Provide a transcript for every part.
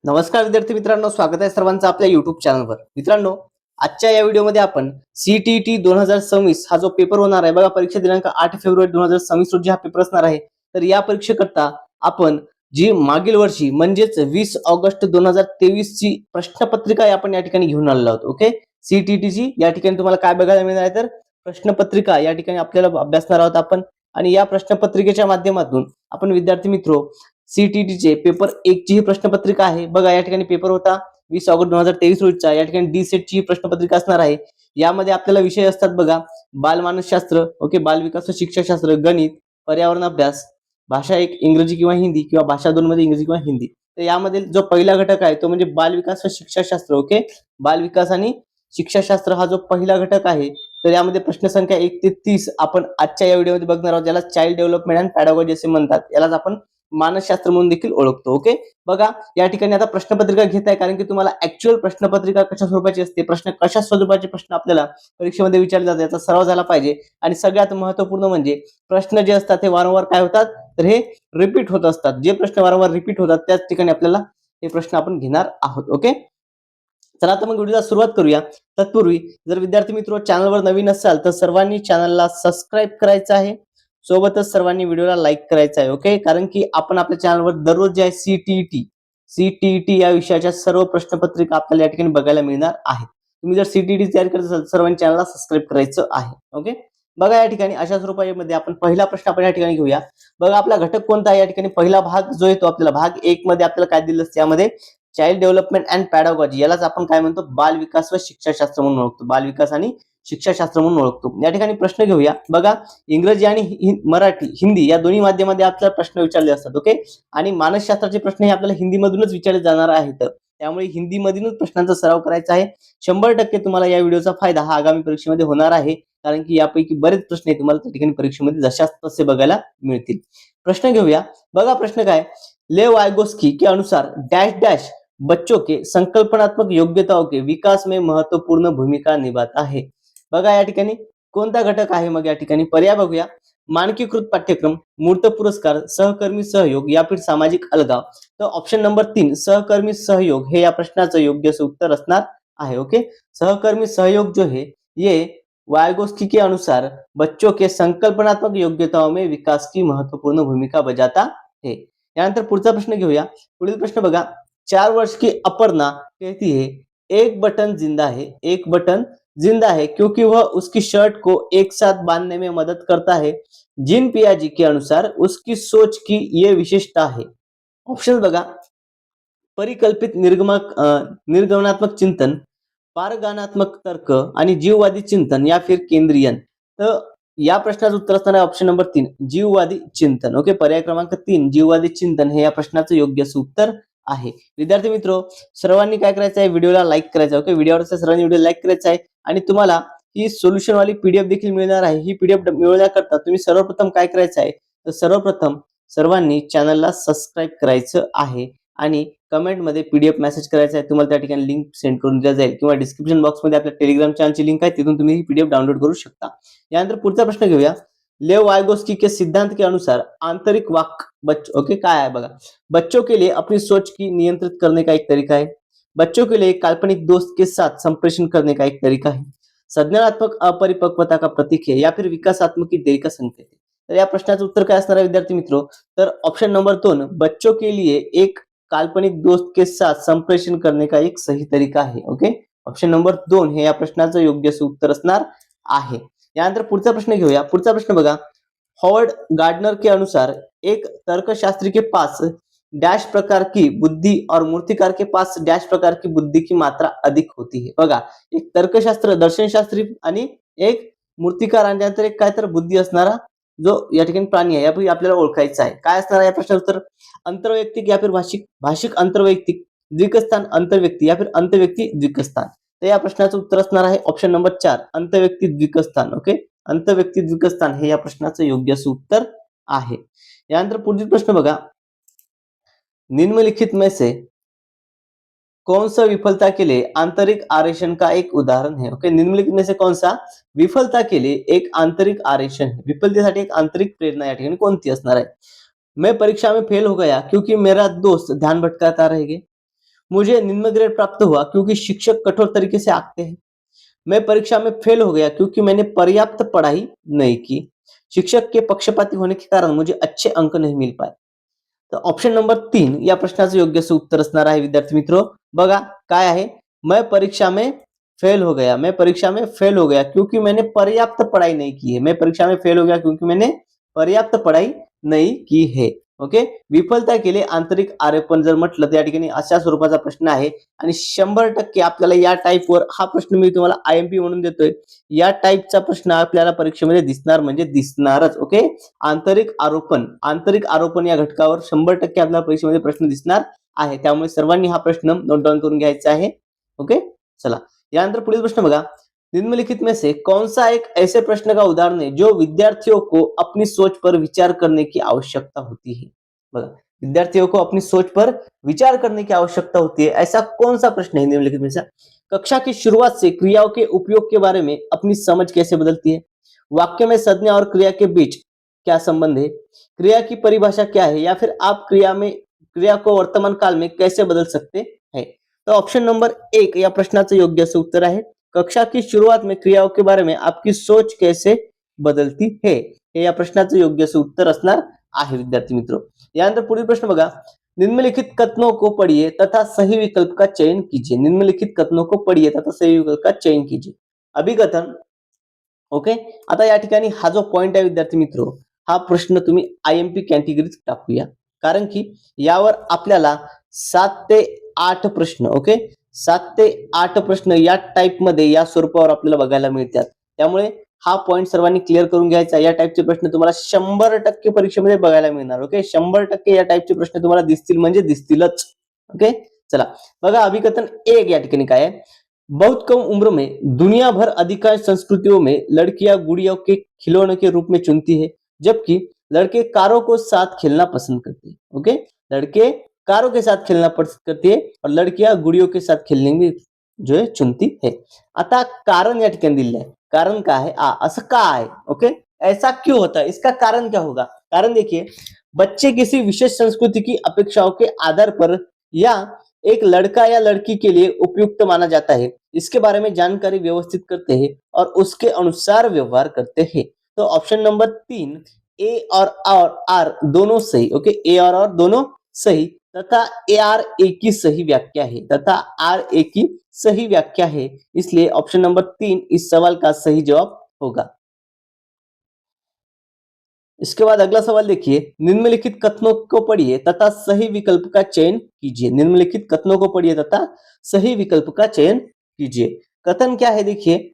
नमस्कार विद्यार्थी मित्रांनो, स्वागत आहे सर्वांचं आपल्या युट्यूब चॅनलवर. मित्रांनो, आजच्या या व्हिडिओमध्ये आपण सीटीईटी 2026 हा जो पेपर होणार आहे बघा, परीक्षा दिनांक 8 फेब्रुवारी 2026 रोजी हा पेपर असणार आहे. तर या परीक्षेकरता आपण जी मागील वर्षी म्हणजेच 20 ऑगस्ट 2023 ची प्रश्नपत्रिका आपण या ठिकाणी घेऊन आलेलो आहोत. ओके, सीटीईटीची या ठिकाणी तुम्हाला काय बघायला मिळणार आहे तर प्रश्नपत्रिका या ठिकाणी आपल्याला अभ्यासणार आहोत आपण. आणि या प्रश्नपत्रिकेच्या माध्यमातून आपण विद्यार्थी मित्रो सीटीईटीचे पेपर 1 ची ही प्रश्नपत्रिका आहे बघा. या ठिकाणी पेपर होता 20 ऑगस्ट 2023 रोजीचा. या ठिकाणी डी सेट ची ही प्रश्नपत्रिका असणार आहे. यामध्ये आपल्याला विषय असतात बघा, बालमानसशास्त्र, ओके, बालविकास व शिक्षणशास्त्र, गणित, पर्यावरण अभ्यास, भाषा 1 इंग्रजी किंवा हिंदी किंवा भाषा 2 मध्ये इंग्रजी किंवा हिंदी. तर यामध्ये जो पहिला घटक आहे तो म्हणजे बालविकास व शिक्षणशास्त्र. ओके, बालविकास आणि शिक्षणशास्त्र हा जो पहिला घटक आहे. तर यामध्ये प्रश्न संख्या 1 ते 30 आपण आजच्या या व्हिडिओमध्ये बघणार आहोत, ज्याला चाइल्ड डेव्हलपमेंट अँड पॅडागॉजी असे म्हणतात. यालाच आपण मानसशास्त्र म्हणून देखील ओळखतो. ओके, बघा या ठिकाणी आता प्रश्नपत्रिका घेत आहे, कारण की तुम्हाला ऍक्च्युअल प्रश्नपत्रिका कशा स्वरूपाची असते, प्रश्न कशा स्वरूपाचे प्रश्न आपल्याला परीक्षेमध्ये विचारले जातात याचा सराव झाला पाहिजे. आणि सगळ्यात महत्त्वपूर्ण म्हणजे प्रश्न जे असतात हे वारंवार काय होतात तर हे रिपीट होत असतात. जे प्रश्न वारंवार रिपीट होतात त्याच ठिकाणी आपल्याला हे प्रश्न आपण घेणार आहोत. ओके, चला आता मग व्हिडिओला सुरुवात करूया. तत्पूर्वी जर विद्यार्थी मित्र चॅनलवर नवीन असाल तर सर्वांनी चॅनलला सबस्क्राईब करायचं आहे, सोबतच सर्वांनी व्हिडिओला लाईक करायचा आहे. ओके, कारण की आपण आपल्या चॅनलवर दररोज जे आहे सीटीईटी या विषयाच्या सर्व प्रश्नपत्रिका आपल्याला या ठिकाणी बघायला मिळणार आहेत. तुम्ही जर सीटीईटी तयार करत असाल सर्वांनी चॅनलला सबस्क्राईब करायचं आहे. ओके, बघा या ठिकाणी अशा स्वरूपामध्ये आपण पहिला प्रश्न आपण या ठिकाणी घेऊया. बघा आपला घटक कोणता आहे या ठिकाणी, पहिला भाग जो आहे तो आपल्याला भाग 1 मध्ये आपल्याला काय दिलं असतं, यामध्ये चाइल्ड डेव्हलपमेंट अँड पॅडागॉजी, यालाच आपण काय म्हणतो बालविकास व शिक्षणशास्त्र म्हणून ओळखतो. बालविकास आणि शिक्षाशास्त्र म्हणून ओळखतो. या ठिकाणी प्रश्न घेऊया. बघा इंग्रजी आणि मराठी हिंदी या दोन्ही माध्यमामध्ये आपल्याला प्रश्न विचारले असतात. ओके, आणि मानसशास्त्राचे प्रश्न हे आपल्याला हिंदीमधूनच विचारले जाणार आहेत. त्यामुळे हिंदीमधूनच प्रश्नांचा सराव करायचा आहे. 100% तुम्हाला या व्हिडिओचा फायदा हा आगामी परीक्षेमध्ये होणार आहे, कारण की यापैकी बरेच प्रश्न हे तुम्हाला त्या ठिकाणी परीक्षेमध्ये जशास तसे बघायला मिळतील. प्रश्न घेऊया. बघा प्रश्न काय, लेव वायगोस्की के अनुसार डैश डैश बच्चों के संकल्पनात्मक योग्यताओं के विकास में महत्वपूर्ण भूमिका निभाता है. बघा या ठिकाणी कोणता घटक आहे, मग या ठिकाणी पर्याय बघूया. मानकीकृत पाठ्यक्रम, मूर्त पुरस्कार, सहकर्मी सहयोग या फिर सामाजिक अलगाव. तर ऑप्शन नंबर 3 सहकर्मी सहयोग हे या प्रश्नाचं योग्य उत्तर असणार आहे. ओके, सहकर्मी सहयोग जो है ये वायगोस्की के अनुसार बच्चों के संकल्पनात्मक योग्यताओं में विकास की महत्वपूर्ण भूमिका बजाता है. यानंतर पुढचा प्रश्न घेऊया. पुढील प्रश्न बघा, 4 वर्ष की अपर्णा कहती है एक बटन जिंदा है, एक बटन जिंदा है क्योंकि वह उसकी शर्ट को एक साथ बांधने में मदद करता है. जीन पियाजी के अनुसार उसकी सोच की ये विशेषता है. ऑप्शन बघा, परिकल्पित निर्गमनात्मक चिंतन, पारगानात्मक तर्क आणि जीववादी चिंतन या फिर केंद्रीयन. तर या प्रश्नाचं उत्तर असणार आहे ऑप्शन नंबर 3 जीववादी चिंतन. ओके, पर्याय क्रमांक 3 जीववादी चिंतन हे या प्रश्नाचं योग्य उत्तर आहे. विद्यार्थी मित्रो सर्वांनी काय करायचं आहे, व्हिडिओला लाईक करायचं आहे. ओके, व्हिडिओवर सर्वांनी व्हिडिओ लाईक करायचा आहे. आणि तुम्हाला ही सोल्युशन वाली पीडीएफ देखील मिळणार आहे. ही पीडीएफ मिळवण्याकरता तुम्ही सर्वप्रथम काय करायचं आहे, तर सर्वप्रथम सर्वांनी चॅनलला सबस्क्राईब करायचं आहे आणि कमेंटमध्ये पीडीएफ मेसेज करायचा आहे. तुम्हाला त्या ठिकाणी लिंक सेंड करून दिला जाईल किंवा डिस्क्रिप्शन बॉक्समध्ये आपल्या टेलिग्राम चॅनलची लिंक आहे, तिथून तुम्ही ही पीडीएफ डाउनलोड करू शकता. यानंतर पुढचा प्रश्न घेऊया. लेव वायगोस्की के सिद्धांत के अनुसार आंतरिक वाक ओके काय आहे बघा, बच्चों के लिए अपनी सोच की नियंत्रित करने का एक तरीका है, बच्चों के लिए काल्पनिक दोस्त के साथ संप्रेषण करने का एक तरीका है, संज्ञानात्मक अपरिपक्वता का प्रतीक है या फिर विकासात्मक की देरी का संकेत है. तर या प्रश्नाचं उत्तर काय असणार आहे विद्यार्थी मित्रो, तर ऑप्शन नंबर 2 बच्चों के लिए एक काल्पनिक दोस्त के साथ संप्रेषण करने का एक सही तरीका है. ओके, ऑप्शन नंबर 2 हे या प्रश्नाचं योग्य उत्तर असणार आहे. यानंतर पुढचा प्रश्न घेऊया. पुढचा प्रश्न बघा, हॉवर्ड गार्डनर के अनुसार एक तर्कशास्त्री के पास डैश प्रकार की बुद्धि और मूर्तिकार के पास डैश प्रकार की बुद्धि की मात्रा अधिक होती है. बघा, एक तर्कशास्त्र दर्शनशास्त्री आणि एक मूर्तिकार आणि त्यानंतर एक काय तर बुद्धी असणारा जो या ठिकाणी प्राणी आहे, यापैकी आपल्याला ओळखायचा आहे. काय असणार आहे या प्रश्नाचं उत्तर, अंतर्वैयक्तिक या फिर भाषिक, भाषिक अंतर्वैयक्तिक, द्विकस्थान अंतर्व्यक्ती या फिर अंतर्व्यक्ती द्विकस्थान. तर या प्रश्नाचं उत्तर असणार आहे ऑप्शन नंबर 4 अंतर्व्यक्ती द्विकस्थान. ओके, अंतर्व्यक्ती द्विकस्थान हे या प्रश्नाचं योग्य उत्तर आहे. यानंतर पुढील प्रश्न बघा, निम्नलिखित में से कौन सा विफलता के लिए आंतरिक आरेषण का एक उदाहरण है. ओके, निम्नलिखित में से कौन सा विफलता के लिए एक आंतरिक आरेषण है, विफलतेसाठी एक आंतरिक प्रेरणा या ठिकाणी कोणती असणार आहे. मैं परीक्षा में फेल हो गया क्योंकि मेरा दोस्त ध्यान भटकाता रह गया, मुझे निम्न ग्रेड प्राप्त हुआ क्योंकि शिक्षक कठोर तरीके से आंकते हैं। मैं परीक्षा में फेल हो गया क्योंकि मैंने पर्याप्त पढ़ाई नहीं की। शिक्षक के पक्षपाती होने के कारण मुझे अच्छे अंक नहीं मिल पाए। तर ऑप्शन नंबर 3 या प्रश्नाचं योग्य असं उत्तर असणार आहे विद्यार्थी मित्रो. बघा काय आहे, मैं परीक्षा में फेल हो गया, मैं परीक्षा में फेल हो गया क्योंकि मैंने पर्याप्त पढ़ाई नहीं की है. मैं परीक्षा में फेल हो गया क्योंकि मैंने पर्याप्त पढ़ाई नहीं की है. ओके, विफलता केले आंतरिक आरोपण जर म्हटलं तर या ठिकाणी अशा स्वरूपाचा प्रश्न आहे आणि 100% आपल्याला या टाईपवर हा प्रश्न मी तुम्हाला आयएमपी म्हणून देतोय. या टाईपचा प्रश्न आपल्याला परीक्षेमध्ये दिसणार म्हणजे दिसणारच. ओके, आंतरिक आरोपण या घटकावर 100% आपल्याला परीक्षेमध्ये प्रश्न दिसणार आहे. त्यामुळे सर्वांनी हा प्रश्न नोट डाउन करून घ्यायचा आहे. ओके, चला यानंतर पुढील प्रश्न बघा. निम्नलिखित में से कौन सा एक ऐसे प्रश्न का उदाहरण है जो विद्यार्थियों को अपनी सोच पर विचार करने की आवश्यकता होती है. बघा, विद्यार्थियों को अपनी सोच पर विचार करने की आवश्यकता होती है, ऐसा कौन सा प्रश्न है निम्नलिखित में से. कक्षा की शुरुआत से क्रियाओं के उपयोग के बारे में अपनी समझ कैसे बदलती है. वाक्य में संज्ञा और क्रिया के बीच क्या संबंध है. क्रिया की परिभाषा क्या है, या फिर आप क्रिया को वर्तमान काल में कैसे बदल सकते हैं. तो ऑप्शन नंबर 1 या प्रश्नाचं योग्य असं उत्तर आहे, कक्षा की शुरुआत में क्रियाओं के बारे में आपकी सोच कैसे बदलती है. हे या प्रश्नाचं योग्य असं उत्तर असणार आहे विद्यार्थी मित्रों. यानंतर पुढील प्रश्न बघा. निम्नलिखित कथनों को पढ़िए तथा सही विकल्प का चयन कीजिए. निम्नलिखित कथनों को पढ़िए तथा सही विकल्प का चयन कीजिए. अभिकथन. ओके, आता या ठिकाणी हा जो पॉइंट आहे विद्यार्थी मित्रो, हा प्रश्न तुम्ही आयएमपी कॅटेगरीत टाकूया, कारण की यावर आपल्याला 7 ते 8 प्रश्न, ओके 7 ते 8 प्रश्न या टाइप मध्ये या स्वरूपावर आपल्याला बघायला मिळतात. त्यामुळे हा पॉइंट सर्वांनी क्लिअर करून घ्यायचा. या टाइपचे प्रश्न तुम्हाला 100% परीक्षेमध्ये बघायला मिळणार. ओके, 100% या टाइपचे प्रश्न तुम्हाला दिसतील म्हणजे दिसतीलच. ओके, चला बघा अभिकथन 1 या ठिकाणी काय आहे. बहुत कम उम्र में दुनिया भर अधिकांश संस्कृतियों में लड़कियां गुड़ियों के खिलौने के रूप में चुनती है, जबकि लड़के कारों को साथ खेलना पसंद करते हैं. ओके, लड़के कारों के साथ खेलना पसंद करते हैं और लड़कियां गुड़ियों के साथ खेलने में जो है चुनती है. आता कारण या ठिकाणी दिलेलं आहे. कारण काय आहे, असं का आहे. ओके, ऐसा क्यों होता है, इसका कारण क्या होगा. कारण देखिए, बच्चे किसी विशेष संस्कृति की अपेक्षाओं के आधार पर या एक लड़का या लड़की के लिए उपयुक्त माना जाता है, इसके बारे में जानकारी व्यवस्थित करते हैं और उसके अनुसार व्यवहार करते हैं. तो ऑप्शन नंबर 3 ए और आर दोनों सही. ओके, ए और आर दोनों सही तथा ए आर ए की सही व्याख्या है, तथा आर ए की सही व्याख्या है. इसलिए ऑप्शन नंबर 3 इस सवाल का सही जवाब होगा. इसके बाद अगला सवाल देखिए. निम्नलिखित कथनों को पढ़िए तथा सही विकल्प का चयन कीजिए. निम्नलिखित कथनों को पढ़िए तथा सही विकल्प का चयन कीजिए. कथन क्या है देखिए.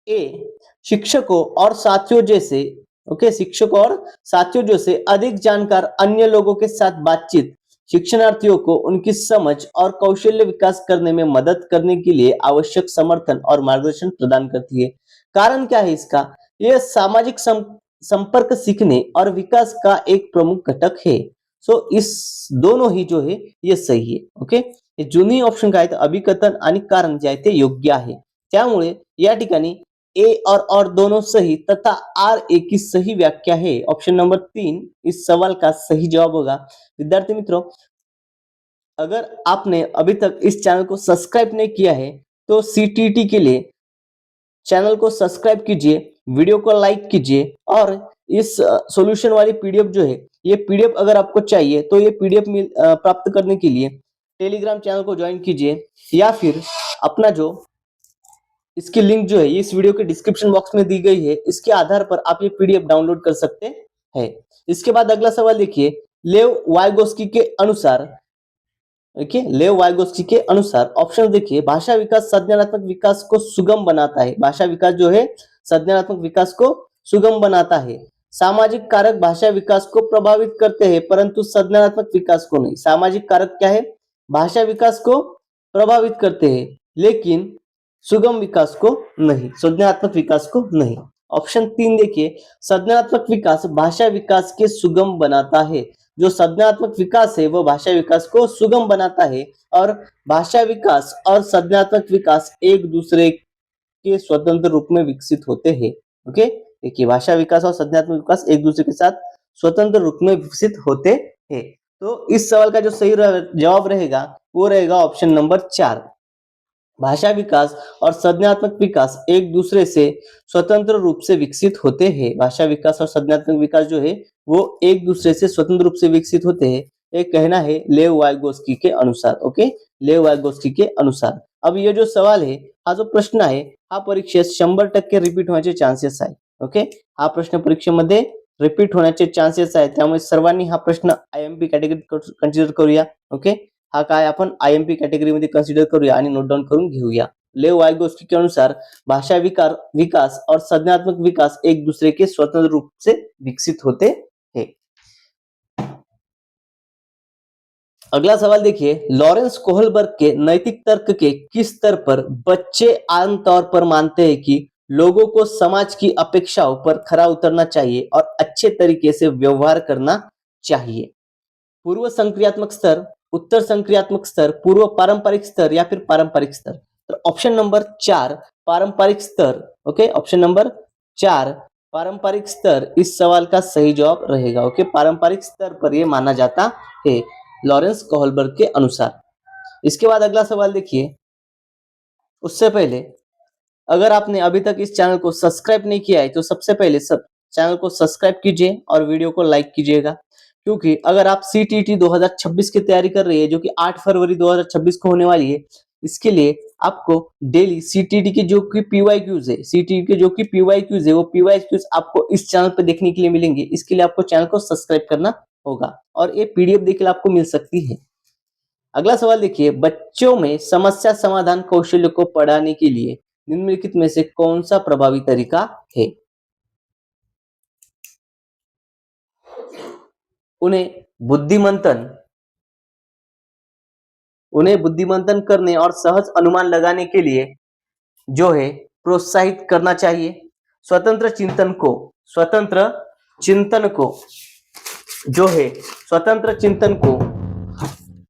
ए, शिक्षकों और साथियों जैसे, ओके शिक्षकों और साथियों जैसे अधिक जानकार अन्य लोगों के साथ बातचीत शिक्षणार्थियों को उनकी समझ और कौशल्य विकास करने में मदद करने के लिए आवश्यक समर्थन और मार्गदर्शन प्रदान करती है. कारण क्या है इसका. यह सामाजिक संपर्क सीखने और विकास का एक प्रमुख घटक है. सो इस दोनों ही जो है ये सही है. ओके, हे दोन्ही ऑप्शन काय आहेत, अभिकथन आणि कारण जे आहे ते योग्य आहे. त्यामुळे या ठिकाणी ए और दोनों सही तथा आर ए की सही व्याख्या है. ऑप्शन नंबर 3 इस सवाल का सही जवाब होगा. विद्यार्थी मित्रों, अगर आपने अभी तक इस चैनल को सब्सक्राइब नहीं किया है तो सीटीटी के लिए चैनल को सब्सक्राइब कीजिए, वीडियो को लाइक कीजिए और इस सॉल्यूशन वाली पीडीएफ जो है, ये पीडीएफ अगर आपको चाहिए तो ये पीडीएफ प्राप्त करने के लिए टेलीग्राम चैनल को ज्वाइन कीजिए, या फिर अपना जो इसकी लिंक जो है ये इस वीडियो के डिस्क्रिप्शन बॉक्स में दी गई है, इसके आधार पर आप ये पीडीएफ डाउनलोड कर सकते हैं. इसके बाद अगला सवाल देखिए. लेव वाइगोस्की के अनुसार, देखिए लेव वाइगोस्की के अनुसार ऑप्शन देखिए. भाषा विकास संज्ञानात्मक विकास को सुगम बनाता है. भाषा विकास जो है संज्ञानात्मक विकास को सुगम बनाता है. सामाजिक कारक भाषा विकास को प्रभावित करते हैं परंतु संज्ञानात्मक विकास को नहीं. सामाजिक कारक क्या है, भाषा विकास को प्रभावित करते हैं लेकिन सुगम विकास को नहीं, संज्ञानात्मक विकास को नहीं. ऑप्शन 3 देखिए. संज्ञानात्मक विकास भाषा विकास के सुगम बनाता है. जो संज्ञानात्मक विकास है वो भाषा विकास को सुगम बनाता है और भाषा विकास और संज्ञानात्मक विकास एक दूसरे के स्वतंत्र रूप में विकसित होते हैं. ओके, देखिए भाषा विकास और संज्ञानात्मक विकास एक दूसरे के साथ स्वतंत्र रूप में विकसित होते हैं. तो इस सवाल का जो सही जवाब रहेगा वो रहेगा ऑप्शन नंबर 4। भाषा विकास और संज्ञानात्मक विकास एक दूसरे से स्वतंत्र रूप से विकसित होते हैं। भाषा विकास और संज्ञानात्मक विकास जो है वो एक दूसरे से स्वतंत्र रूप से विकसित होते हैं, ये कहना है लेव वाइगोस्की के अनुसार। ओके, लेव वाइगोस्की के अनुसार। अब ये जो सवाल है, हा जो प्रश्न आहे, हा परीक्षेत 100% रिपीट होण्याचे चान्सेस आहे। ओके, हा प्रश्न परीक्षेमध्ये रिपीट होण्याचे चान्सेस आहे, त्यामुळे सर्वांनी हा प्रश्न आयएमपी कॅटेगरीत कन्सिडर करूया। ओके, हा काय आपण आयएमपी कॅटेगरीमध्ये कन्सिडर करूया आणि नोट डाउन करून घेऊया। लेव वाइगोस्की के अनुसार भाषा विकास और संज्ञानात्मक विकास एक दूसरे के स्वतंत्र रूप से विकसित होते हैं। अगला सवाल देखिए, लॉरेंस कोहलबर्ग के नैतिक तर्क के किस स्तर पर बच्चे आमतौर पर मानते हैं कि लोगों को समाज की अपेक्षाओं पर खरा उतरना चाहिए और अच्छे तरीके से व्यवहार करना चाहिए? पूर्व संक्रियात्मक स्तर, उत्तर संक्रियात्मक स्तर, पूर्व पारंपरिक स्तर या फिर पारंपरिक स्तर? तो ऑप्शन नंबर 4 पारंपरिक स्तर। ओके, ऑप्शन नंबर 4 पारंपरिक स्तर इस सवाल का सही जवाब रहेगा। ओके, पारंपरिक स्तर पर यह माना जाता है लॉरेंस कोहलबर्ग के अनुसार। इसके बाद अगला सवाल देखिए, उससे पहले अगर आपने अभी तक इस चैनल को सब्सक्राइब नहीं किया है तो सबसे पहले चैनल को सब्सक्राइब कीजिए और वीडियो को लाइक कीजिएगा, क्योंकि अगर आप सीटीटी 2026 की तैयारी कर रही है जो कि 8 फरवरी 2026 को होने वाली है, इसके लिए आपको डेली सीटीटी के जो कि पीवाईक्यूज है, सीटीटी के जो कि पीवाईक्यूज है, वो पीवाईक्यूज आपको इस चैनल पर देखने के लिए मिलेंगे। इसके लिए आपको चैनल को सब्सक्राइब करना होगा और ये पीडीएफ देखकर आपको मिल सकती है। अगला सवाल देखिए, बच्चों में समस्या समाधान कौशल्य को पढ़ाने के लिए निम्नलिखित में से कौन सा प्रभावी तरीका है? उन्हें बुद्धिमंथन करने और सहज अनुमान लगाने के लिए जो है प्रोत्साहित करना चाहिए। स्वतंत्र चिंतन को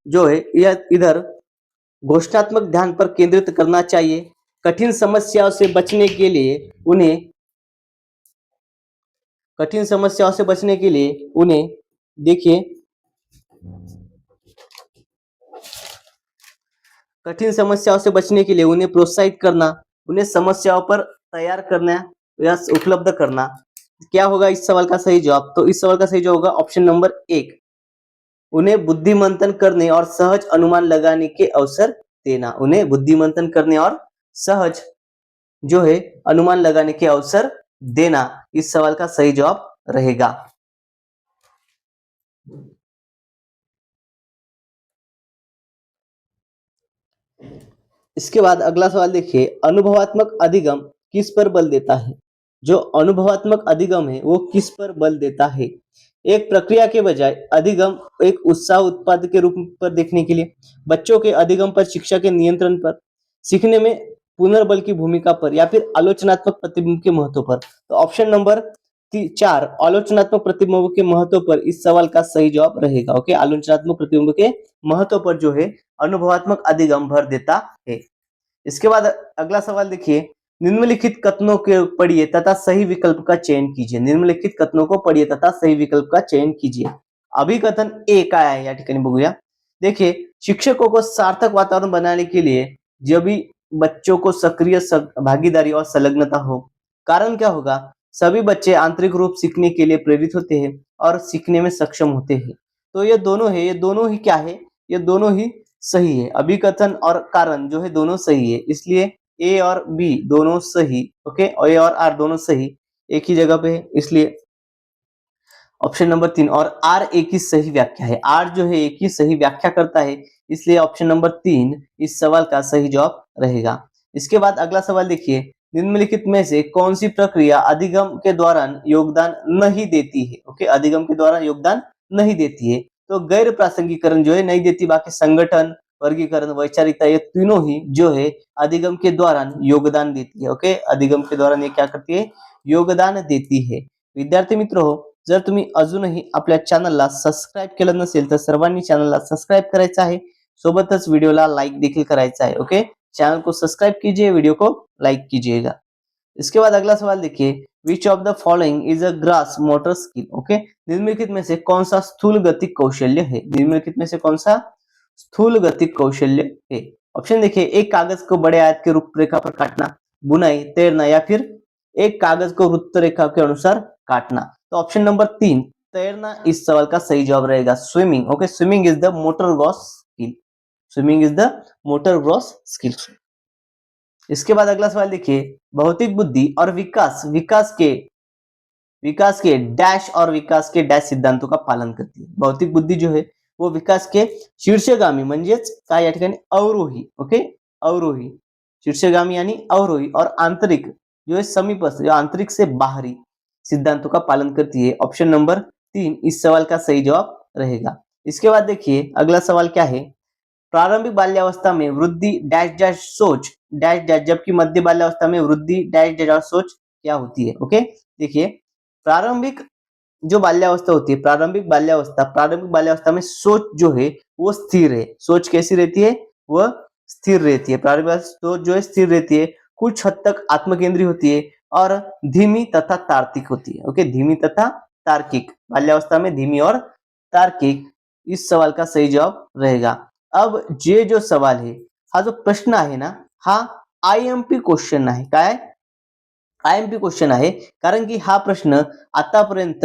जो है इधर घोषणात्मक ध्यान पर केंद्रित करना चाहिए। कठिन समस्याओं से बचने के लिए उन्हें देखिए, कठिन समस्याओं से बचने के लिए उन्हें प्रोत्साहित करना, उन्हें समस्याओं पर तैयार करना या उपलब्ध करना। क्या होगा इस सवाल का सही जवाब? तो इस सवाल का सही जवाब होगा ऑप्शन नंबर 1, उन्हें बुद्धिमंथन करने और सहज अनुमान लगाने के अवसर देना। उन्हें बुद्धिमंथन करने और सहज जो है अनुमान लगाने के अवसर देना इस सवाल का सही जवाब रहेगा। इसके बाद अगला सवाल देखिए, अनुभवात्मक अधिगम किस पर बल देता है? जो अनुभवात्मक अधिगम है वो किस पर बल देता है? एक प्रक्रिया के बजाय अधिगम एक उत्साह उत्पाद के रूप पर देखने के लिए, बच्चों के अधिगम पर, शिक्षा के नियंत्रण पर, सीखने में पुनर्बल की भूमिका पर या फिर आलोचनात्मक प्रतिबिंब के महत्व पर? तो ऑप्शन नंबर 4 आलोचनात्मक प्रतिबिंब के महत्व पर इस सवाल का सही जवाब रहेगा। ओके, आलोचनात्मक प्रतिबिंब के महत्व पर जो है अनुभवात्मक अधिगम भर देता है। इसके बाद अगला सवाल देखिए, निम्नलिखित कथनों के पढ़िए तथा सही विकल्प का चयन कीजिए। निम्नलिखित कथनों को पढ़िए तथा सही विकल्प का चयन कीजिए। अभिकथन ए काय आहे या ठिकाणी बघूया। देखिए, शिक्षकों को सार्थक वातावरण बनाने के लिए जब भी बच्चों को सक्रिय भागीदारी और संलग्नता हो, कारण क्या होगा? सभी बच्चे आंतरिक रूप सीखने के लिए प्रेरित होते हैं और सीखने में सक्षम होते हैं। तो ये दोनों है, ये दोनों ही क्या है? ये दोनों ही सही है। अभिकथन और कारण जो है दोनों सही है, इसलिए ए और बी दोनों सही। ओके, ए और आर दोनों सही एक ही जगह पे है, इसलिए ऑप्शन नंबर 3 और आर एक ही सही व्याख्या है। आर जो है एक ही सही व्याख्या करता है, इसलिए ऑप्शन नंबर 3 इस सवाल का सही जवाब रहेगा। इसके बाद अगला सवाल देखिए, निम्नलिखित में से कौन सी प्रक्रिया अधिगम के दौरान योगदान नहीं देती है? ओके, अधिगम के दौरान योगदान नहीं देती है। तो गैर प्रासंगिकरण जो है नहीं देती, बाकी संगठन, वर्गीकरण, वैचारिकता ये तीनों ही जो है अधिगम के दौरान योगदान देती है। ओके, अधिगम के दौरान ये क्या करती है? योगदान देती है। विद्यार्थी मित्रों, जर तुम्ही अजूनही आपल्या चॅनलला सबस्क्राइब केलं नसेल तर सर्वांनी चॅनलला सबस्क्राइब करायचं आहे, सोबतच व्हिडिओला लाईक देखील करायचा आहे। ओके, चैनल को सब्सक्राइब कीजिए, वीडियो को लाइक कीजिएगा। इसके बाद अगला सवाल देखिए, which of the following is a grass motor skill? Okay, निम्नलिखित में से कौन सा स्थूल गति कौशल्य है? निम्नलिखित में से कौन सा स्थूल गतिक कौशल्य है। ऑप्शन देखिए, एक कागज को बड़े आयत के रूपरेखा पर काटना, बुनाई, तैरना, या फिर एक कागज को वृत्त रेखा के अनुसार काटना। तो ऑप्शन नंबर 3 तैरना इस सवाल का सही जवाब रहेगा, swimming. Okay, swimming is the motor gross skill. Swimming is the motor gross skill. इसके बाद अगला सवाल देखिए, भौतिक बुद्धि और विकास के डैश और विकास के डैश सिद्धांतों का पालन करती है। भौतिक बुद्धी जो है वो विकास के शीर्षगामी म्हणजेच काय या ठिकाणी अवरोही, ओके, अवरोही, शीर्षगामी यानी अवरोही, और आंतरिक जो है समीपस्थ, जो आंतरिक से बाहरी सिद्धांतों का पालन करती है। ऑप्शन नंबर 3 इस सवाल का सही जवाब रहेगा। इसके बाद देखिए अगला सवाल क्या है, प्रारंभिक बाल्यावस्था में वृद्धि डैश डैश सोच डैश डैश, जबकि मध्य बाल्यावस्था में वृद्धि डैश डैश और सोच क्या होती है। ओके, देखिए प्रारंभिक जो बाल्यावस्था होती है, प्रारंभिक बाल्यावस्था में सोच जो है वो स्थिर है। सोच कैसी रहती है, वह स्थिर रहती है। प्रारंभिक सोच जो है स्थिर रहती है, कुछ हद तक आत्मकेंद्रीय होती है और धीमी तथा तार्किक होती है। ओके, धीमी तथा तार्किक, बाल्यावस्था में धीमी और तार्किक, इस सवाल का सही जवाब रहेगा। अब ये जो सवाल है, हा जो प्रश्न आहे ना, हा आयएमपी क्वेश्चन आहे। काय, आयएमपी क्वेश्चन आहे, कारण की हा प्रश्न आतापर्यंत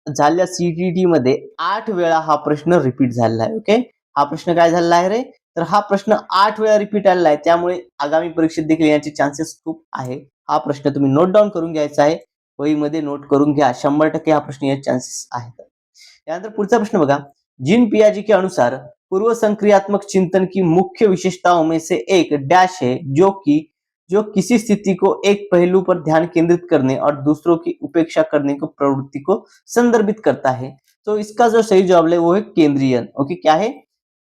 झालेल्या सीटीटी मध्ये 8 वेळा हा प्रश्न रिपीट झालेला आहे। ओके, हा प्रश्न काय झालेला आहे रे, तर हा प्रश्न 8 वेळा रिपीट आलेला आहे, त्यामुळे आगामी परीक्षेत देखील याचे चान्सेस खूप आहे। हा प्रश्न तुम्ही नोट डाऊन करून घ्यायचा आहे, वहीमध्ये नोट करून घ्या, 100% हा प्रश्न याचे चान्सेस आहेत। यानंतर पुढचा प्रश्न बघा, जीन पियाजे के अनुसार पूर्व संक्रियात्मक चिंतन की मुख्य विशेषताओं में से एक डैश है जो किसी स्थिति को एक पहलू पर ध्यान केंद्रित करने और दूसरों की उपेक्षा करने को प्रवृत्ति को संदर्भित करता है। तो इसका जो सही जवाब है वो है केंद्रीयन। ओके, क्या है,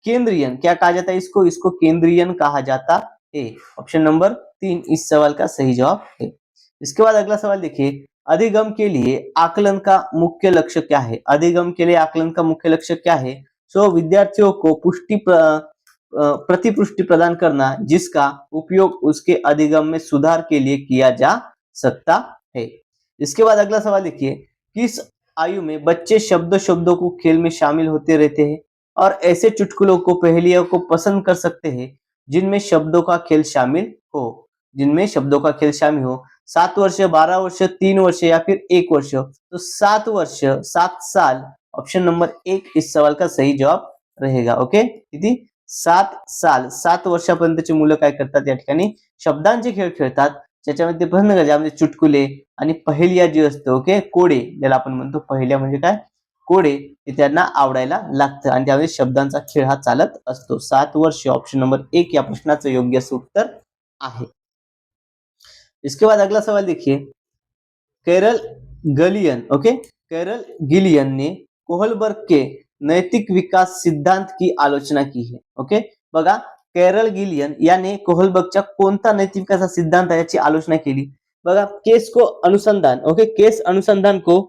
केंद्रीयन। क्या कहा जाता है इसको, इसको केंद्रीयन कहा जाता है। ऑप्शन नंबर 3 इस सवाल का सही जवाब है। इसके बाद अगला सवाल देखिए, अधिगम के लिए आकलन का मुख्य लक्ष्य क्या है। अधिगम के लिए आकलन का मुख्य लक्ष्य क्या है, सो विद्यार्थियों को प्रतिपुष्टि प्रदान करना जिसका उपयोग उसके अधिगम में सुधार के लिए किया जा सकता है। इसके बाद अगला सवाल देखिए, किस आयु में बच्चे शब्दों को खेल में शामिल होते रहते हैं और ऐसे चुटकुलों को पहेलियों को पसंद कर सकते हैं जिनमें शब्दों का खेल शामिल हो, जिनमें शब्दों का खेल शामिल हो। 7 वर्ष, 12 वर्ष, 3 वर्ष या फिर 1 वर्ष, तो 7 वर्ष, 7 साल, ऑप्शन नंबर 1 इस सवाल का सही जवाब रहेगा। ओके, किती, 7 साल, 7 वर्षापर्यंतची मुलं काय करतात, या ठिकाणी शब्दांचे खेळ खेळतात, ज्याच्यामध्ये पण ज्यामध्ये चुटकुले आणि पहेलिया जे असतं, ओके, कोडे ज्याला आपण म्हणतो, पहेलिया म्हणजे काय, कोडे, हे त्यांना आवडायला लागतं आणि त्यामध्ये शब्दांचा खेळ हा चालत असतो। 7 वर्ष, ऑप्शन नंबर 1 या प्रश्नाचं योग्य उत्तर आहे। इसके बाद अगला सवाल देखिए, कैरल गलियन, ओके, कैरल गिलियन ने कोहलबर्ग के नैतिक विकास सिद्धांत की आलोचना की है। ओके, बघा, कैरल गिलियन याने कोहलबर्गच्या कोणता नैतिक विकासाचा सिद्धांत आहे याची आलोचना केली। बघा, केस को अनुसंधान, ओके, केस अनुसंधान को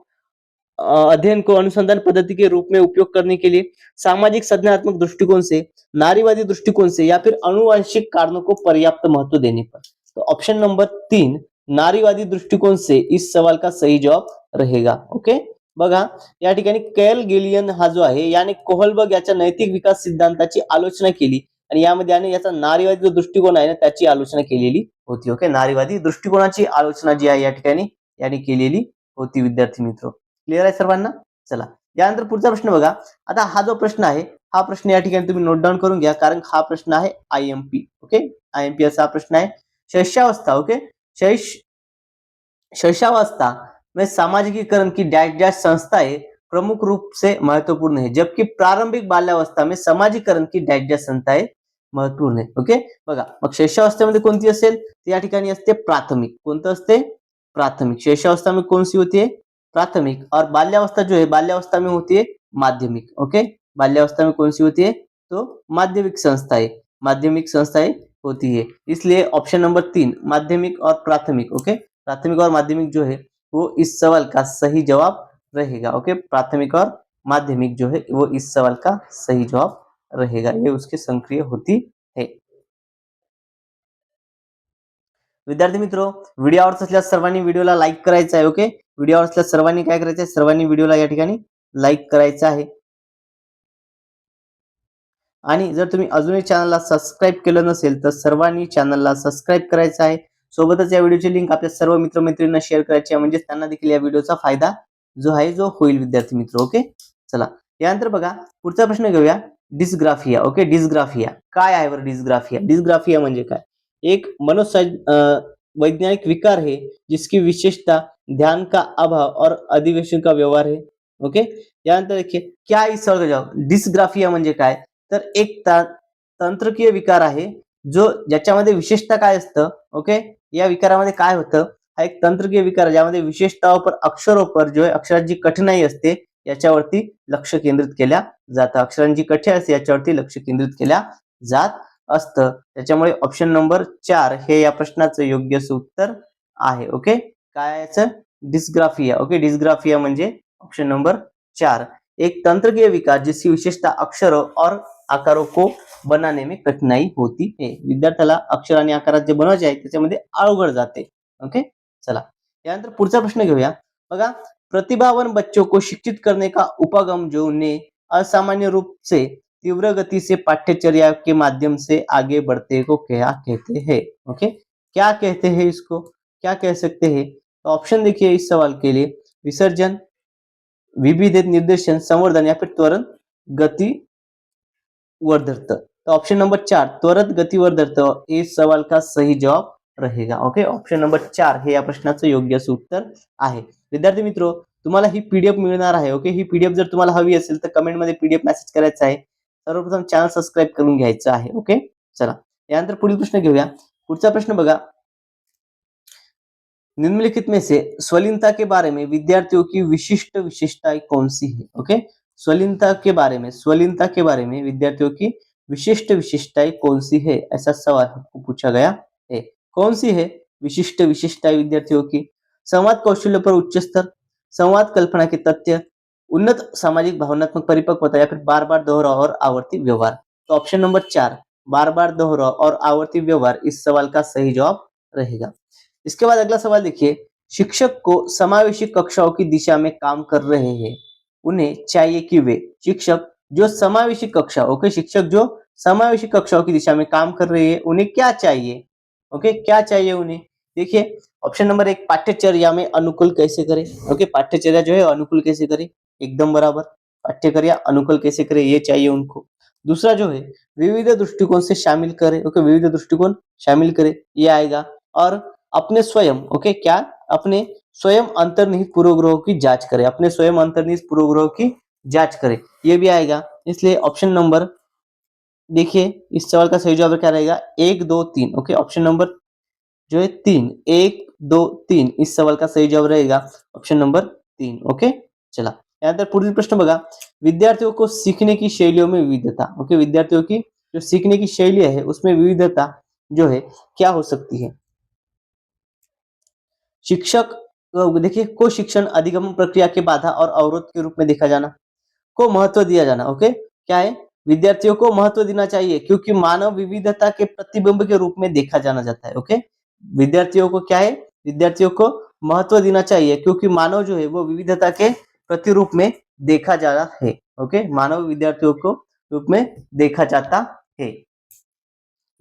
अध्ययन को अनुसंधान पद्धति के रूप में उपयोग करने के लिए, सामाजिक संज्ञानात्मक दृष्टिकोण से, नारीवादी दृष्टिकोण से, या फिर अनुवांशिक कारणों को पर्याप्त महत्व देने पर। तो ऑप्शन नंबर 3 नारीवादी दृष्टिकोन से इस सवाल का सही जवाब रहेगा। ओके, बघा, या ठिकाणी कैरल गिलियन हा जो आहे याने कोहलबर्ग याच्या नैतिक विकास सिद्धांताची आलोचना केली आणि यामध्ये याने याचा नारीवादी जो दृष्टिकोन आहे ना त्याची आलोचना केलेली होती। ओके, नारीवादी दृष्टिकोनाची आलोचना जी आहे या ठिकाणी याने केलेली होती। विद्यार्थी मित्र, क्लिअर आहे सर्वांना? चला, यानंतर पुढचा प्रश्न बघा। आता हा जो प्रश्न आहे हा प्रश्न या ठिकाणी तुम्ही नोट डाऊन करून घ्या, कारण हा प्रश्न आहे आयएमपी। ओके, आयएमपी असा प्रश्न आहे। शैशवावस्था, ओके, शैशवावस्था में सामाजिकीकरण की डैश डैश संस्थाएं प्रमुख रूप से महत्वपूर्ण है, जबकि प्रारंभिक बाल्यावस्था में समाजीकरण की डैश डैश संस्थाएं महत्वपूर्ण आहे। ओके, बघा, मग शैशवावस्थेमध्ये कोणती असेल, या ठिकाणी असते प्राथमिक। कोणतं असते, प्राथमिक। शैशवावस्था में कौन सी होती है, प्राथमिक। और बाल्यावस्था जो है, बाल्यावस्था में होती है माध्यमिक। ओके, बाल्यावस्था में कौन सी होती है, तो माध्यमिक संस्थाएं, माध्यमिक संस्थाएं होती है। इसलिए ऑप्शन नंबर 3 माध्यमिक और प्राथमिक, ओके, प्राथमिक और माध्यमिक जो है वो इस सवाल का सही जवाब रहेगा। ओके, प्राथमिक और माध्यमिक जो है वो इस सवाल का सही जवाब रहेगा, ये उसके संक्रिय होती है। विद्यार्थी मित्रों, व्हिडिओ आवडत असल्यास सर्वांनी व्हिडिओला लाईक करायचा आहे। ओके, व्हिडिओ आवडत असल्यास सर्वांनी काय करायचं आहे, सर्वांनी व्हिडिओला या ठिकाणी लाईक करायचं आहे। आणि जर तुम्ही अजूनही चॅनलला सबस्क्राईब केलं नसेल तर सर्वांनी चॅनलला सबस्क्राईब करायचं आहे. सोबतच या व्हिडिओची लिंक आपल्या सर्व मित्रमैत्रिणींना शेअर करायची आहे, म्हणजे त्यांना देखील या व्हिडिओचा फायदा जो आहे जो होईल विद्यार्थी मित्र. ओके, चला यानंतर बघा पुढचा प्रश्न घेऊया. डिस्ग्राफिया. ओके, डिस्ग्राफिया काय आहे बरं? डिस्ग्राफिया डिस्ग्राफिया म्हणजे काय? एक वैज्ञानिक विकार है जिसकी विशेषता ध्यान का अभाव और अधिवेशन का व्यवहार है. ओके, यानंतर देखिए क्या इस सवाल का जवाब. डिस्ग्राफिया म्हणजे काय? तर एक तंत्रकीय विकार आहे जो ज्याच्यामध्ये विशेषता काय असतं. ओके, या विकारामध्ये काय होतं? हा एक तंत्रकीय विकार ज्यामध्ये विशेषताओं पर अक्षरों पर जो है अक्षरांची कठीणाई असते याच्यावरती लक्ष केंद्रित केल्या जातं. अक्षरांची कठीण असते याच्यावरती लक्ष केंद्रित केल्या जात असतं. त्याच्यामुळे ऑप्शन नंबर 4 हे या प्रश्नाचं योग्य उत्तर आहे. ओके, काय याचं? डिस्ग्राफिया. ओके, डिस्ग्राफिया म्हणजे ऑप्शन नंबर 4 एक तंत्रकीय विकार जिसकी विशेषता अक्षरों और आकारों को बनाने में कठिनाई होती है. विद्यार्थ्याला अक्षर आणि आकारात जे बनवायचे आहे त्याच्यामध्ये अवघड जाते. ओके, चला यानंतर पुढचा प्रश्न घेऊया. बघा, प्रतिभावान बच्चों को शिक्षित करने का उपगम जो उन्हें असामान्य रूप से तीव्र गति से पाठ्यचर्या के माध्यम से आगे बढ़ते को क्या कहते हैं? ओके, क्या कहते हैं इसको? क्या कह सकते हैं? तो ऑप्शन देखिए इस सवाल के लिए. विसर्जन, विविधित निर्देशन, संवर्धन या फिर त्वरण गति वर्धरत. तो ऑप्शन नंबर 4 त्वरित गतिवर्धरत इस सवाल का सही जवाब रहेगा. ओके, ऑप्शन नंबर 4 हे या प्रश्नाचं योग्य असं उत्तर आहे. विद्यार्थी मित्रो, तुम्हाला ही पीडीएफ मिळणार आहे. ओके, ही पीडीएफ जर तुम्हाला हवी असेल तर कमेंटमध्ये पीडीएफ मेसेज करायचा आहे. सर्वप्रथम चॅनल सबस्क्राईब करून घ्यायचं आहे. ओके, चला यानंतर पुढील प्रश्न घेऊया. पुढचा प्रश्न बघा. निम्नलिखित में से स्वलीनता के बारे में विद्यार्थियों की विशिष्ट विशेषताएं कौन सी है? ओके, स्वलीनता के बारे में विद्यार्थियों की विशिष्ट विशेषताएं कौन सी है, ऐसा सवाल आपको पूछा गया है. कौन सी है विशिष्ट विशेषताएं विद्यार्थियों की? संवाद कौशल्य पर उच्च स्तर, संवाद कल्पना के तथ्य, उन्नत सामाजिक भावनात्मक परिपक्वता या फिर बार बार दोहराव और आवर्ती व्यवहार. तो ऑप्शन नंबर 4 बार बार दोहराव और आवर्ती व्यवहार इस सवाल का सही जवाब रहेगा. इसके बाद अगला सवाल देखिए. शिक्षक को समावेशी कक्षाओं की दिशा में काम कर रहे हैं, उन्हें चाहिए कि वे शिक्षक जो समावेशी कक्षा. ओके, शिक्षक जो समावेशी कक्षाओं की दिशा में काम कर रहे हैं उन्हें क्या चाहिए? ओके, क्या चाहिए उन्हें? देखिए ऑप्शन नंबर 1 पाठ्यचर्या में अनुकूल कैसे करें. ओके, पाठ्यचर्या जो है अनुकूल कैसे करें, एकदम बराबर. पाठ्यचर्या अनुकूल कैसे करें ये चाहिए उनको. दूसरा जो है विविध दृष्टिकोण से शामिल करें. ओके, विविध दृष्टिकोण शामिल करें ये आएगा. और अपने स्वयं, ओके, क्या अपने स्वयं अंतर्निहित पूर्वग्रहों की जांच करें. अपने स्वयं अंतर्निहित पूर्वग्रहों की जांच करें ये भी आएगा. इसलिए ऑप्शन नंबर देखिए इस सवाल का सही जवाब क्या रहेगा? 1 2 3. ओके, ऑप्शन नंबर जो है 3 1 2 3 इस सवाल का सही जवाब रहेगा ऑप्शन नंबर 3. ओके, चला यानंतर पुढील प्रश्न बघा. विद्यार्थियों को सीखने की शैलियों में विविधता. ओके, विद्यार्थियों की जो सीखने की शैली है उसमें विविधता जो है क्या हो सकती है? शिक्षक देखिए को शिक्षण अधिगम प्रक्रिया के बाधा और अवरोध के रूप में देखा जाना, को महत्व दिया जाना. ओके, क्या है? विद्यार्थियों को महत्व देना चाहिए क्योंकि मानव विविधता के प्रतिबिंब के रूप में देखा जाना जाता है. ओके, विद्यार्थियों को क्या है? विद्यार्थियों को महत्व देना चाहिए क्योंकि मानव जो है वो विविधता के प्रतिरूप में देखा जा रहा है. ओके, मानव विद्यार्थियों को रूप में देखा जाता है.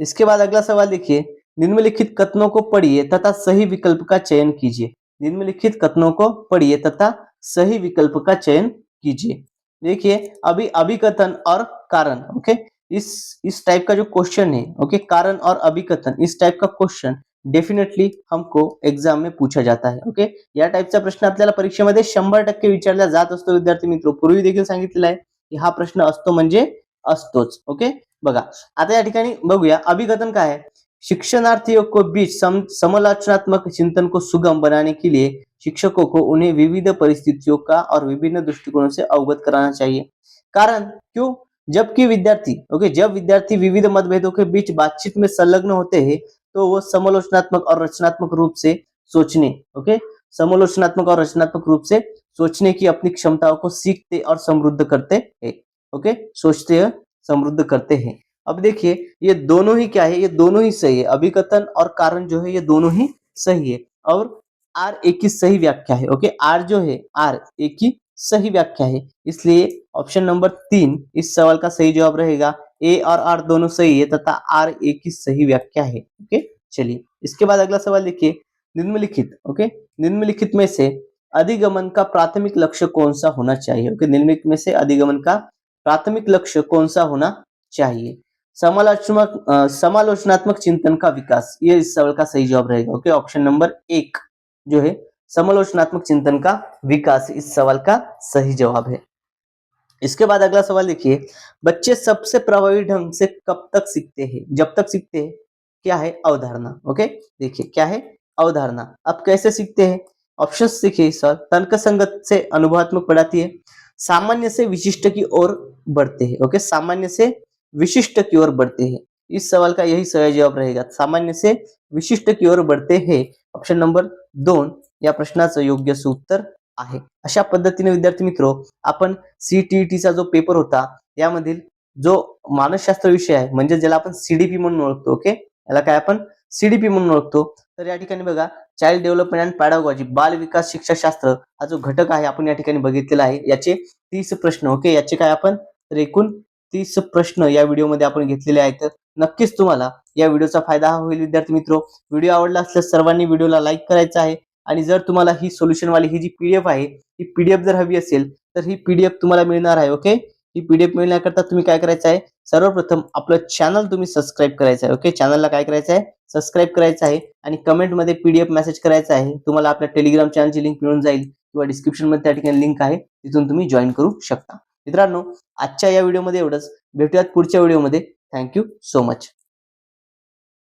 इसके बाद अगला सवाल देखिए. निम्नलिखित कथनों को पढ़िए तथा सही विकल्प का चयन कीजिए. निम्नलिखित कथनों को पढ़िए तथा सही विकल्प का चयन कीजिए. देखिए अभी अभिकथन और कारण. ओके, इस टाइप का जो क्वेश्चन है, ओके, कारण और अभिकथन इस टाइप का क्वेश्चन डेफिनेटली हमको एग्जाम में पूछा जाता है. ओके, या टाइपचा प्रश्न आपल्याला परीक्षेमध्ये 100% विचारला जात असतो विद्यार्थी मित्र. पूर्वी देखील सांगितलेलं आहे की हा प्रश्न असतो म्हणजे असतोच. ओके, बघा आता या ठिकाणी बघूया अभिकथन काय आहे. शिक्षणार्थियों को बीच समालोचनात्मक चिंतन को सुगम बनाने के लिए शिक्षकों को उन्हें विविध परिस्थितियों का और विभिन्न दृष्टिकोणों से अवगत कराना चाहिए. कारण क्यों? जब विद्यार्थी विविध मतभेदों के बीच बातचीत में संलग्न होते हैं तो वो समालोचनात्मक और रचनात्मक रूप से सोचने, ओके, समालोचनात्मक और रचनात्मक रूप से सोचने की अपनी क्षमताओं को सीखते और समृद्ध करते हैं. ओके, सोचते हैं समृद्ध करते हैं. अब देखिए ये दोनों ही क्या है? ये दोनों ही सही है. अभिकथन और कारण जो है ये दोनों ही सही है और आर एक की सही व्याख्या है. ओके, आर जो है आर एक की सही व्याख्या है. इसलिए ऑप्शन नंबर 3 इस सवाल का सही जवाब रहेगा. AR दोनों सही है तथा RA की सही व्याख्या है। ओके, चलिए इसके बाद अगला सवाल देखिए, निम्नलिखित ओके निम्नलिखित में से अधिगमन का प्राथमिक लक्ष्य कौन सा होना चाहिए। ओके, निम्नलिखित में से अधिगमन का प्राथमिक लक्ष्य कौन सा होना चाहिए। समालोचनात्मक चिंतन का विकास, ये इस सवाल का सही जवाब रहेगा। ओके, ऑप्शन नंबर 1 जो है समालोचनात्मक चिंतन का विकास इस सवाल का सही जवाब है। इसके बाद अगला सवाल देखिए, बच्चे सबसे प्रभावी ढंग से कब तक सीखते हैं। जब तक सीखते हैं। क्या है? अवधारणा। ओके, देखिए क्या है? अवधारणा। अब कैसे सीखते हैं? ऑप्शन देखिए सर, तर्कसंगत से अनुभवात्मक बढ़ाती है, सामान्य से विशिष्ट की ओर बढ़ते हैं। ओके, सामान्य से विशिष्ट की ओर बढ़ते हैं। इस सवाल का यही सही जवाब रहेगा, सामान्य से विशिष्ट की ओर बढ़ते हैं। ऑप्शन नंबर 2 या प्रश्नाचं योग्य उत्तर आहे। अशा पद्धतीने विद्यार्थी मित्रो, आपण सीटीईटीचा जो पेपर होता यामधील जो मानसशास्त्र विषय आहे, म्हणजे ज्याला आपण सीडीपी म्हणून ओळखतो, ओके, याला काय आपण सीडीपी म्हणून ओळखतो, तर या ठिकाणी बघा चाइल्ड डेव्हलपमेंट अँड पॅडागॉजी, बाल विकास शिक्षाशास्त्र हा जो घटक आहे आपण या ठिकाणी बघितलेला आहे। याचे 30 प्रश्न, ओके, याचे काय आपण तर एकूण 30 प्रश्न या व्हिडिओमध्ये आपण घेतलेले आहेत। तर नक्कीच तुम्हाला या व्हिडिओचा फायदा होईल विद्यार्थी मित्रो। व्हिडिओ आवडला असल्यास सर्वांनी व्हिडिओला लाईक करायचा आहे आणि जर तुम्हाला ही सोल्युशन वाली ही जी पीडीएफ आहे, ही पीडीएफ जर हवी असेल तर ही पीडीएफ तुम्हाला मिळणार आहे। ओके, ही पीडीएफ मिळण्याकरता तुम्ही काय करायचं आहे, सर्वप्रथम आपलं चॅनल तुम्ही सबस्क्राईब करायचं आहे। ओके, चॅनलला काय करायचं आहे, सबस्क्राईब करायचं आहे आणि कमेंटमध्ये पीडीएफ मेसेज करायचा आहे। तुम्हाला आपल्या टेलिग्राम चॅनलची लिंक मिळून जाईल किंवा डिस्क्रिप्शन मध्ये त्या ठिकाणी लिंक आहे, तिथून तुम्ही जॉईन करू शकता। मित्रांनो, आजच्या या व्हिडिओमध्ये एवढंच, भेटूयात पुढच्या व्हिडिओमध्ये। Thank you so much.